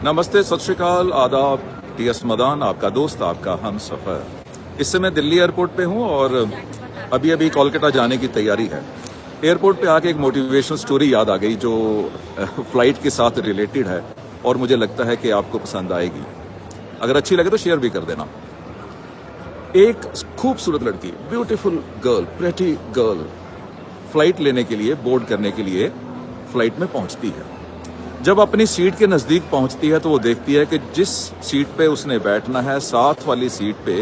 नमस्ते, सत श्री अकाल, आदाब। टीएस मदान, आपका दोस्त, आपका हम सफर। इस समय दिल्ली एयरपोर्ट पे हूँ और अभी अभी कोलकाता जाने की तैयारी है। एयरपोर्ट पे आके एक मोटिवेशनल स्टोरी याद आ गई जो फ्लाइट के साथ रिलेटेड है और मुझे लगता है कि आपको पसंद आएगी। अगर अच्छी लगे तो शेयर भी कर देना। एक खूबसूरत लड़की, beautiful girl, pretty girl, flight लेने के लिए, बोर्ड करने के लिए फ्लाइट में पहुंचती है। जब अपनी सीट के नजदीक पहुंचती है तो वो देखती है कि जिस सीट पे उसने बैठना है, साथ वाली सीट पे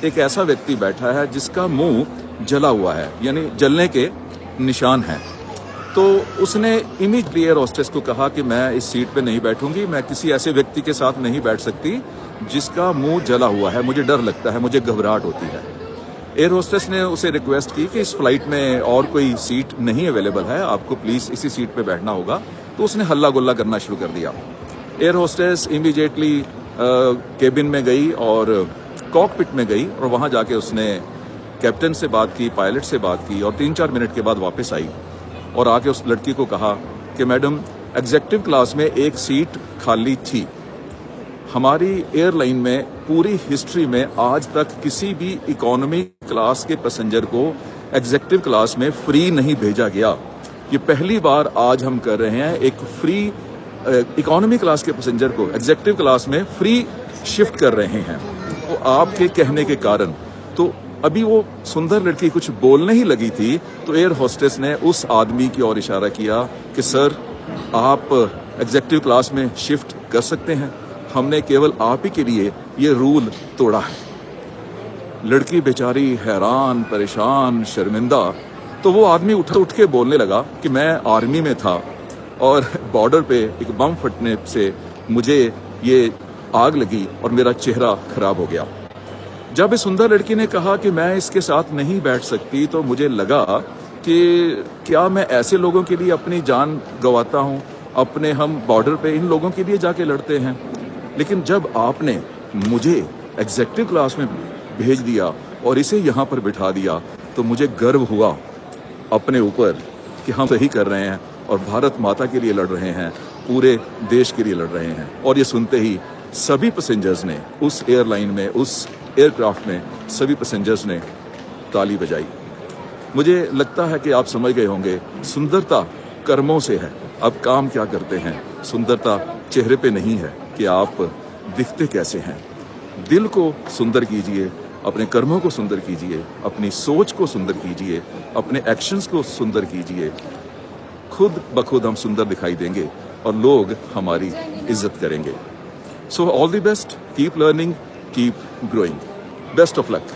एक ऐसा व्यक्ति बैठा है जिसका मुंह जला हुआ है, यानी जलने के निशान हैं। तो उसने इमीडिएटली एयर होस्टेस को कहा कि मैं इस सीट पे नहीं बैठूंगी, मैं किसी ऐसे व्यक्ति के साथ नहीं बैठ सकती जिसका मुंह जला हुआ है, मुझे डर लगता है, मुझे घबराहट होती है। एयर होस्टेस ने उसे रिक्वेस्ट की कि इस फ्लाइट में और कोई सीट नहीं अवेलेबल है, आपको प्लीज इसी सीट पे बैठना होगा। तो उसने हल्ला गुल्ला करना शुरू कर दिया। एयर होस्टेस इमीडिएटली केबिन में गई और कॉकपिट में गई और वहां जाके उसने कैप्टन से बात की, पायलट से बात की और 3-4 मिनट के बाद वापस आई और आके उस लड़की को कहा कि मैडम, एग्जीक्यूटिव क्लास में एक सीट खाली थी। हमारी एयरलाइन में पूरी हिस्ट्री में आज तक किसी भी इकोनॉमी क्लास के पैसेंजर को एग्जीक्यूटिव क्लास में फ्री नहीं भेजा गया। ये पहली बार आज हम कर रहे हैं, एक फ्री इकोनॉमी क्लास के पैसेंजर को एग्जीक्यूटिव क्लास में फ्री शिफ्ट कर रहे हैं। तो आपके कहने के कारण, तो अभी वो सुंदर लड़की कुछ बोलने ही लगी थी तो एयर होस्टेस ने उस आदमी की ओर इशारा किया कि सर, आप एग्जीक्यूटिव क्लास में शिफ्ट कर सकते हैं, हमने केवल आप ही के लिए ये रूल तोड़ा है। लड़की बेचारी हैरान, परेशान, शर्मिंदा। तो वो आदमी उठ के बोलने लगा कि मैं आर्मी में था और बॉर्डर पे एक बम फटने से मुझे ये आग लगी और मेरा चेहरा खराब हो गया। जब इस सुंदर लड़की ने कहा कि मैं इसके साथ नहीं बैठ सकती तो मुझे लगा कि क्या मैं ऐसे लोगों के लिए अपनी जान गंवाता हूँ, अपने हम बॉर्डर पे इन लोगों के लिए जाके लड़ते हैं। लेकिन जब आपने मुझे एग्जीक्यूटिव क्लास में भेज दिया और इसे यहाँ पर बिठा दिया तो मुझे गर्व हुआ अपने ऊपर कि हम सही कर रहे हैं और भारत माता के लिए लड़ रहे हैं, पूरे देश के लिए लड़ रहे हैं। और ये सुनते ही सभी पैसेंजर्स ने उस एयरलाइन में, उस एयरक्राफ्ट में सभी पैसेंजर्स ने ताली बजाई। मुझे लगता है कि आप समझ गए होंगे, सुंदरता कर्मों से है। अब काम क्या करते हैं? सुंदरता चेहरे पे नहीं है कि आप दिखते कैसे हैं। दिल को सुंदर कीजिए, अपने कर्मों को सुंदर कीजिए, अपनी सोच को सुंदर कीजिए, अपने एक्शंस को सुंदर कीजिए। खुद ब खुद हम सुंदर दिखाई देंगे और लोग हमारी इज्जत करेंगे। So all the best, keep learning, keep growing, best of luck.